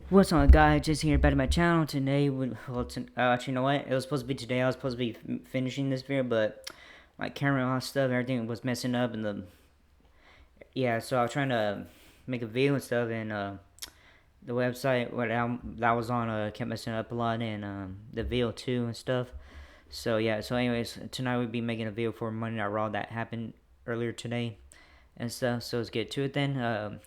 What's on, guys? Just here back to my channel today. Actually, you know what? It was supposed to be today. I was supposed to be finishing this video, but my camera and all that stuff, everything was messing up, and so I was trying to make a video and stuff, and the website that was on kept messing up a lot, and the video too and stuff. So yeah. So anyways, tonight we'll be making a video for Monday Night Raw that happened earlier today and stuff. So let's get to it then.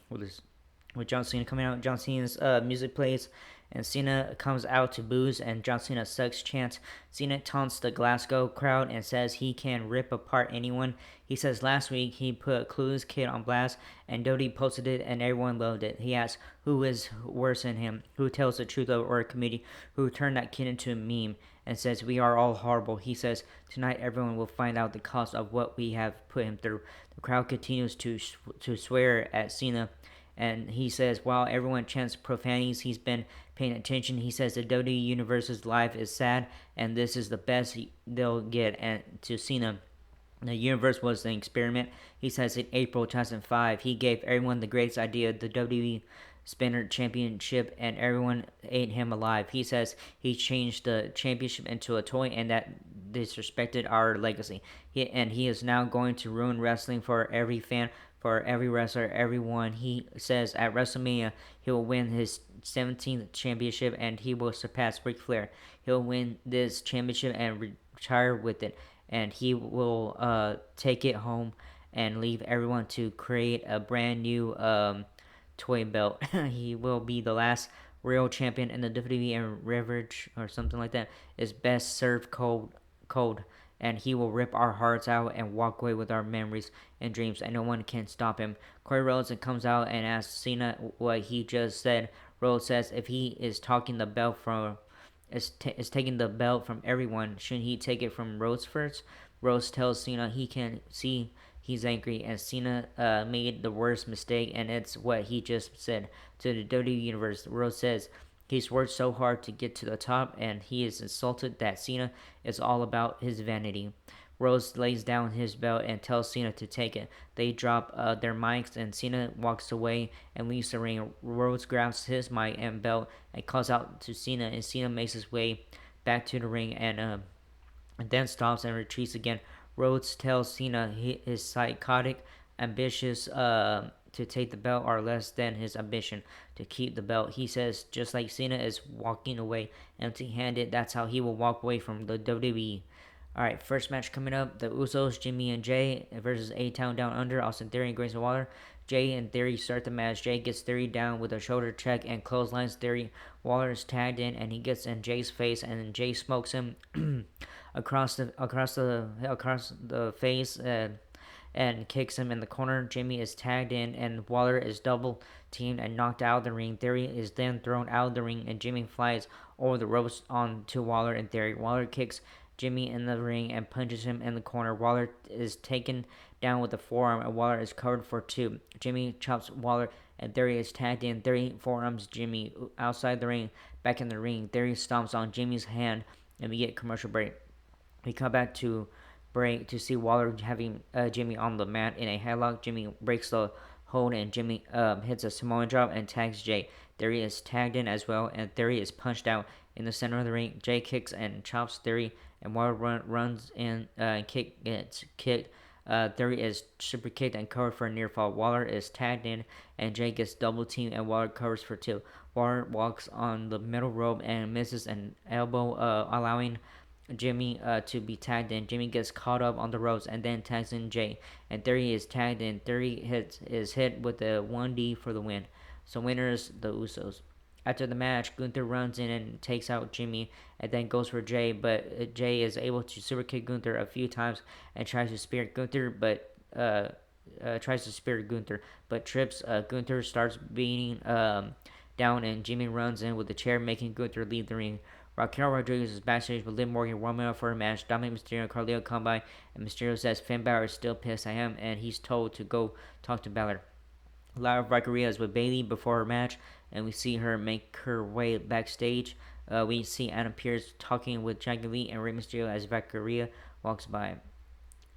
With John Cena coming out, John Cena's music plays, and Cena comes out to booze, and John Cena sucks chants. Cena taunts the Glasgow crowd and says he can rip apart anyone. He says last week he put Clueless Kid on blast, and Dodie posted it, and everyone loved it. He asks who is worse than him, who tells the truth or a committee, who turned that kid into a meme, and says we are all horrible. He says tonight everyone will find out the cost of what we have put him through. The crowd continues to swear at Cena, and he says while everyone chants profanities, he's been paying attention. He says the WWE Universe's life is sad, and this is the best they'll get. And to Cena, the universe was an experiment. He says in April 2005, he gave everyone the greatest idea, the WWE Spinner Championship, and everyone ate him alive. He says he changed the championship into a toy, and that disrespected our legacy. He is now going to ruin wrestling for every fan, for every wrestler, everyone. He says at WrestleMania he will win his 17th championship, and he will surpass Ric Flair. He'll win this championship and retire with it, and he will take it home and leave everyone to create a brand new toy belt. He will be the last real champion in the WWE, and Ravage or something like that is best served cold, and he will rip our hearts out and walk away with our memories and dreams, and no one can stop him. Corey Rhodes comes out and asks Cena what he just said. Rhodes says if he is taking the belt from everyone, shouldn't he take it from Rhodes first? Rhodes tells Cena he can see he's angry, and Cena made the worst mistake, and it's what he just said to the WWE Universe. Rhodes says he's worked so hard to get to the top, and he is insulted that Cena is all about his vanity. Rose lays down his belt and tells Cena to take it. They drop their mics, and Cena walks away and leaves the ring. Rose grabs his mic and belt and calls out to Cena, and Cena makes his way back to the ring and then stops and retreats again. Rhodes tells Cena he is psychotic, ambitious to take the belt are less than his ambition to keep the belt. He says just like Cena is walking away empty-handed, that's how he will walk away from the WWE. Alright, first match coming up, the Usos, Jimmy and Jay versus A-Town Down Under, Austin Theory and Grayson Waller. Jay and Theory start the match. Jay gets Theory down with a shoulder check and clotheslines Theory. Waller is tagged in, and he gets in Jay's face, and then Jay smokes him across the face and kicks him in the corner. Jimmy is tagged in, and Waller is double teamed and knocked out of the ring. Theory is then thrown out of the ring, and Jimmy flies over the ropes onto Waller and Theory. Waller kicks Jimmy in the ring and punches him in the corner. Waller is taken down with a forearm, and Waller is covered for two. Jimmy chops Waller, and Theory is tagged in. Theory forearms Jimmy outside the ring, back in the ring. Theory stomps on Jimmy's hand, and we get commercial break. We come back to break to see Waller having Jimmy on the mat in a headlock. Jimmy breaks the hold, and Jimmy hits a Samoan drop and tags Jay. Theory is tagged in as well, and Theory is punched out in the center of the ring. Jay kicks and chops Theory, and Waller runs in and gets kicked. Theory is super kicked and covered for a near fall. Waller is tagged in, and Jay gets double teamed, and Waller covers for two. Waller walks on the middle rope and misses an elbow, allowing Jimmy to be tagged in. Jimmy gets caught up on the ropes and then tags in Jay, and Theory is tagged in. Theory is hit with a 1D for the win. So winners the Usos. After the match, Gunther runs in and takes out Jimmy and then goes for Jay, but Jay is able to super kick Gunther a few times and tries to spear Gunther, but trips. Gunther starts beating down, and Jimmy runs in with the chair, making Gunther leave the ring. Raquel Rodriguez is backstage with Liv Morgan warming up for a match. Dominic Mysterio and Carlito come by, and Mysterio says Finn Balor is still pissed at him, and he's told to go talk to Balor. Lara Valkyria is with Bayley before her match, and we see her make her way backstage. We see Adam Pearce talking with Jackie Lee and Rey Mysterio as Valkyria walks by.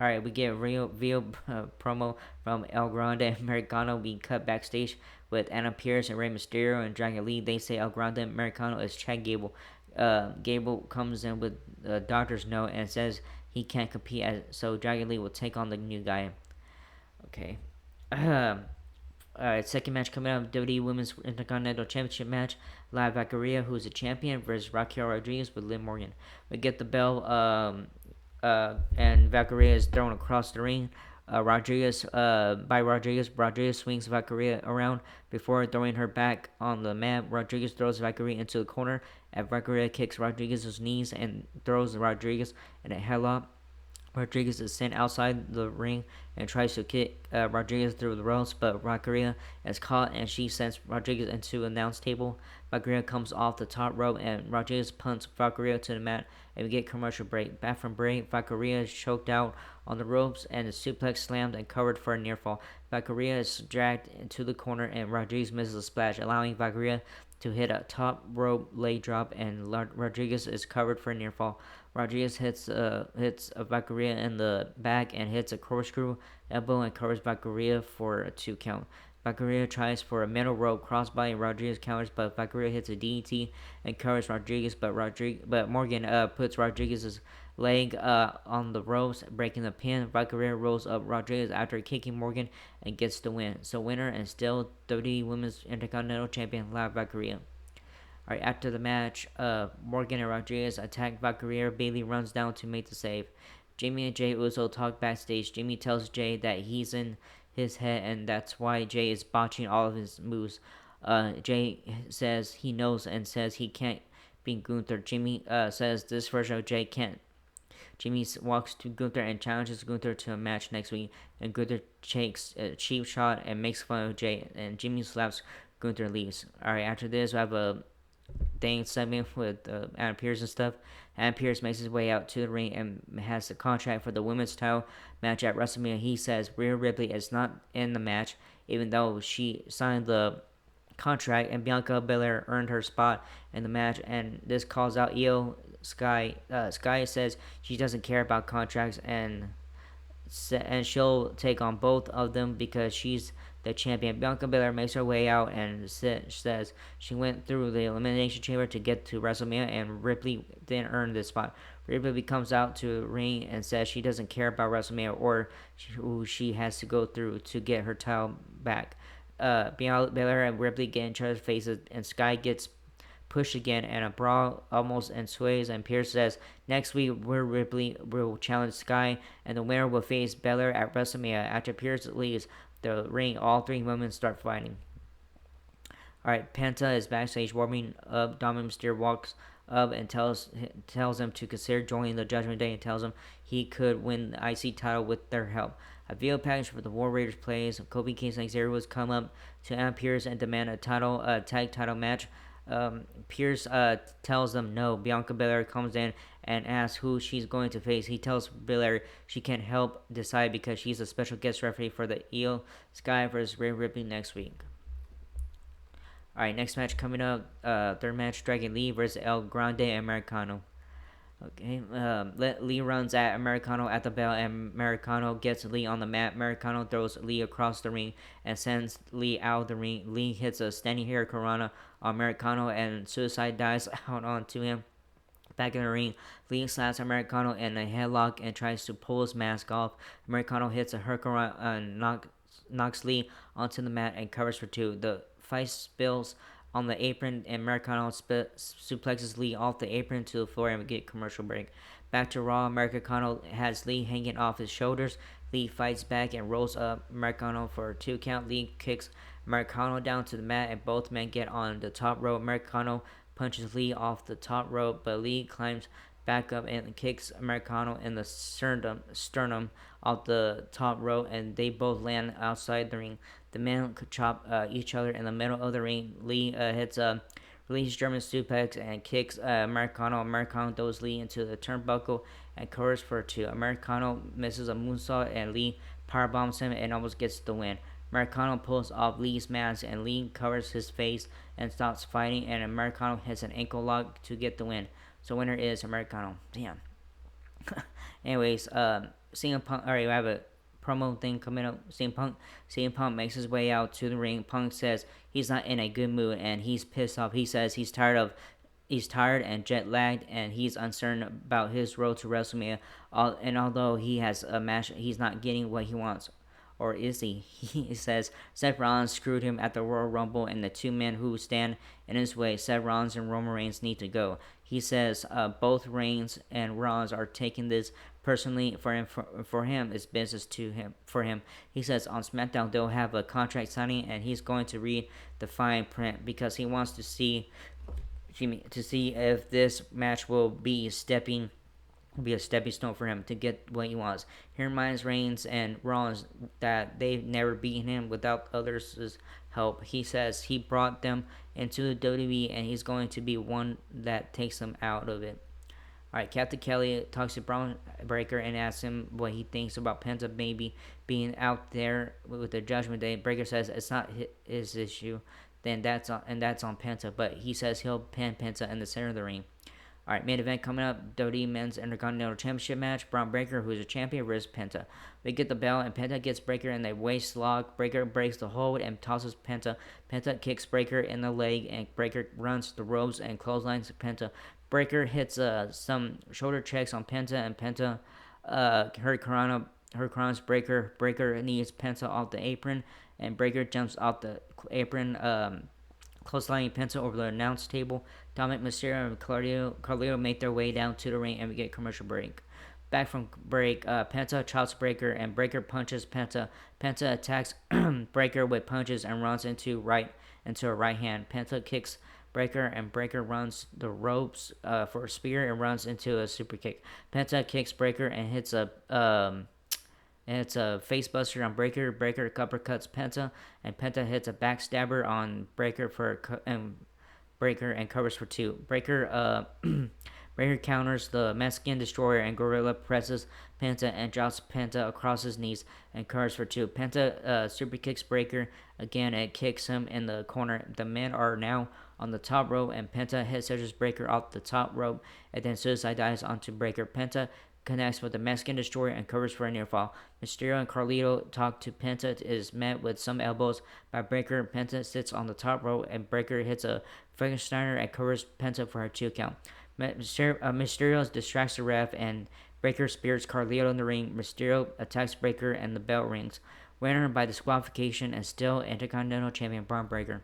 All right, we get real video promo from El Grande Americano being cut backstage with Anna Pierce and Rey Mysterio and Dragon Lee. They say El Grande Americano is Chad Gable. Gable comes in with a doctor's note and says he can't compete, so Dragon Lee will take on the new guy. Okay. Alright, second match coming up, WWE Women's Intercontinental Championship match. Liv Vaqueria, who's a champion, versus Raquel Rodriguez with Liv Morgan. We get the bell, and Vaqueria is thrown across the ring. Rodriguez swings Vaqueria around before throwing her back on the mat. Rodriguez throws Vaqueria into the corner, and Vaqueria kicks Rodriguez's knees and throws Rodriguez in a headlock. Rodriguez is sent outside the ring and tries to kick Rodriguez through the ropes, but Vaqueria is caught and she sends Rodriguez into the announce table. Vaqueria comes off the top rope and Rodriguez punts Vaqueria to the mat, and we get commercial break. Back from break, Vaqueria is choked out on the ropes and the suplex slammed and covered for a near fall. Vaqueria is dragged into the corner and Rodriguez misses a splash, allowing Vaqueria to hit a top rope leg drop, and Rodriguez is covered for a near fall. Rodriguez hits a Vaqueria in the back and hits a corkscrew elbow and covers Vaqueria for a 2 count. Vaqueria tries for a middle rope crossbody. Rodriguez counters, but Vaqueria hits a DDT and covers Rodriguez. But Morgan puts Rodriguez's leg on the ropes, breaking the pin. Vaqueria rolls up Rodriguez after kicking Morgan and gets the win. So winner and still WWE Women's Intercontinental Champion Liv Vaqueria. Alright, after the match, Morgan and Rodriguez attack Vaqueria. Bailey runs down to make the save. Jamie and Jay Uso talk backstage. Jamie tells Jay that he's in his head and that's why Jay is botching all of his moves. Jay says he knows and says he can't beat Gunther. Jamie says this version of Jay can't. Jamie walks to Gunther and challenges Gunther to a match next week, and Gunther takes a cheap shot and makes fun of Jay, and Jimmy slaps Gunther leaves. Alright, after this, we have a thing segment with Adam Pearce and stuff. Adam Pearce makes his way out to the ring and has the contract for the women's title match at WrestleMania. He says Rhea Ripley is not in the match, even though she signed the contract, and Bianca Belair earned her spot in the match. And this calls out Io Sky. Sky says she doesn't care about contracts and she'll take on both of them because she's the champion. Bianca Belair makes her way out and says she went through the Elimination Chamber to get to WrestleMania, and Ripley didn't earn this spot. Ripley comes out to the ring and says she doesn't care about WrestleMania or who she has to go through to get her title back. Belair and Ripley get in each other's faces, and Sky gets pushed again, and a brawl almost ensues, and Pierce says next week Ripley will challenge Sky and the winner will face Belair at WrestleMania. After Pierce leaves the ring, all three women start fighting. Alright, Penta is backstage warming up. Dominic Mysterio walks up and tells him to consider joining the Judgment Day and tells him he could win the IC title with their help. A video package for the War Raiders plays. Kobe Kingston and Xavier Woods come up to Adam Pearce and demand a tag title match. Pierce tells them no. Bianca Belair comes in and asks who she's going to face. He tells Belair she can't help decide because she's a special guest referee for the Io Sky vs. Rhea Ripley next week. Alright, next match coming up. Third match, Dragon Lee versus El Grande Americano. Okay, Lee runs at Americano at the bell, and Americano gets Lee on the mat. Americano throws Lee across the ring and sends Lee out of the ring. Lee hits a standing here Corona on Americano, and Suicide dives out onto him. Back in the ring, Lee slaps Americano in a headlock and tries to pull his mask off. Americano hits a Hurricane and knocks Lee onto the mat and covers for 2. The fight spills on the apron, and Americano suplexes Lee off the apron to the floor, and we get commercial break. Back to Raw, Americano has Lee hanging off his shoulders. Lee fights back and rolls up Americano for a 2 count. Lee kicks Americano down to the mat, and both men get on the top rope. Americano punches Lee off the top rope, but Lee climbs back up and kicks Americano in the sternum off the top rope, and they both land outside the ring. The men chop each other in the middle of the ring. Lee hits a release German suplex and kicks Americano. Americano throws Lee into the turnbuckle and covers for 2. Americano misses a moonsault, and Lee powerbombs him and almost gets the win. Americano pulls off Lee's mask, and Lee covers his face and stops fighting, and Americano hits an ankle lock to get the win. So winner is Americano. Damn. Anyways, CM Punk. All right, we have a promo thing coming up. CM Punk makes his way out to the ring. Punk says he's not in a good mood and he's pissed off. He says he's tired and jet lagged, and he's uncertain about his road to WrestleMania. And although he has a match, he's not getting what he wants. Or is he? He says Seth Rollins screwed him at the Royal Rumble, and the two men who stand in his way, Seth Rollins and Roman Reigns, need to go. He says both Reigns and Rollins are taking this personally. For him, it's business to him. For him, he says on SmackDown they'll have a contract signing, and he's going to read the fine print because he wants to see if this match will be a stepping stone for him to get what he wants. He reminds Reigns and Rollins that they've never beaten him without others' help. He says he brought them into the WWE and he's going to be one that takes them out of it. Alright, Captain Kelly talks to Braun Breaker and asks him what he thinks about Penta maybe being out there with the Judgment Day. Breaker says it's not his issue, then that's on Penta, but he says he'll pin Penta in the center of the ring. Alright, main event coming up, WWE Men's Intercontinental Championship match. Braun Breaker, who is a champion, versus Penta. We get the bell, and Penta gets Breaker in the waist lock. Breaker breaks the hold and tosses Penta. Penta kicks Breaker in the leg, and Breaker runs the ropes and clotheslines Penta. Breaker hits some shoulder checks on Penta, and Penta Hurricanrana's Breaker. Breaker knees Penta off the apron, and Breaker jumps off the apron, clotheslining Penta over the announce table. Dominic Mysterio and Carlito make their way down to the ring, and we get commercial break. Back from break, Penta chops Breaker, and Breaker punches Penta. Penta attacks Breaker with punches and runs into a right hand. Penta kicks Breaker, and Breaker runs the ropes for a spear and runs into a super kick. Penta kicks Breaker and hits a facebuster on Breaker. Breaker uppercuts Penta, and Penta hits a backstabber on Breaker and covers for two. Breaker counters the Mexican Destroyer, and Gorilla presses Penta and drops Penta across his knees and covers for two. Penta super kicks Breaker again and kicks him in the corner. The men are now on the top rope, and Penta head surges Breaker off the top rope, and then suicide dives onto Breaker. Penta connects with the Mexican Destroyer and covers for a near fall. Mysterio and Carlito talk to Penta. It is met with some elbows by Breaker. Penta sits on the top rope, and Breaker hits a Frankensteiner and covers Penta for a 2 count. Mysterio distracts the ref, and Breaker spears Carlito in the ring. Mysterio attacks Breaker, and the bell rings. Winner by disqualification and still Intercontinental Champion Braun Breaker.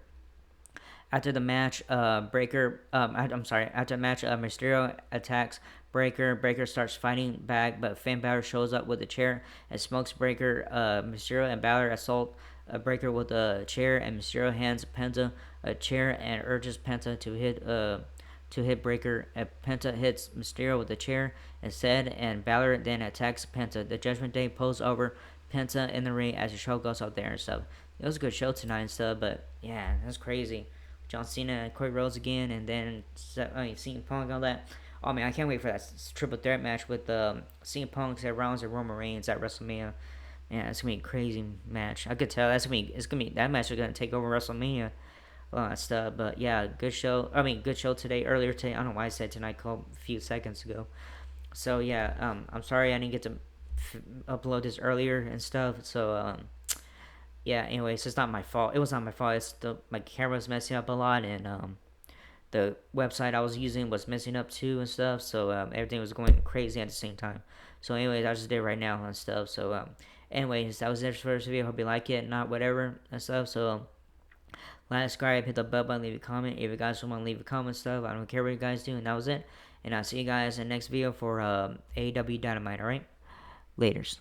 After the match, Mysterio attacks Breaker. Breaker starts fighting back, but Finn Balor shows up with a chair and smokes Breaker. Mysterio and Balor assault Breaker with a chair, and Mysterio hands Penta a chair and urges Penta to hit Breaker. Penta hits Mysterio with a chair instead, and Balor then attacks Penta. The Judgment Day pulls over Penta in the ring as the show goes out there and stuff. It was a good show tonight and stuff, but yeah, that's crazy. John Cena and Cody Rhodes again, and then CM Punk and all that. Oh man, I can't wait for that triple threat match with CM Punk, Seth Rollins, and Roman Reigns at WrestleMania. Yeah, it's gonna be a crazy match. I could tell that match is gonna take over WrestleMania. All that stuff, but yeah, good show. Good show today. Earlier today, I don't know why I said tonight. Called a few seconds ago. So yeah, I'm sorry I didn't get to upload this earlier and stuff. So yeah. Anyways, it's not my fault. It was not my fault. It's my camera was messing up a lot, and the website I was using was messing up too and stuff. So everything was going crazy at the same time. So anyways, I just did it right now and stuff. So anyways, that was it for this video. Hope you like it, not whatever and stuff. So like, subscribe, hit the bell button, leave a comment. If you guys want to leave a comment stuff, I don't care what you guys do. And that was it. And I'll see you guys in the next video for AEW Dynamite. Alright? Laters.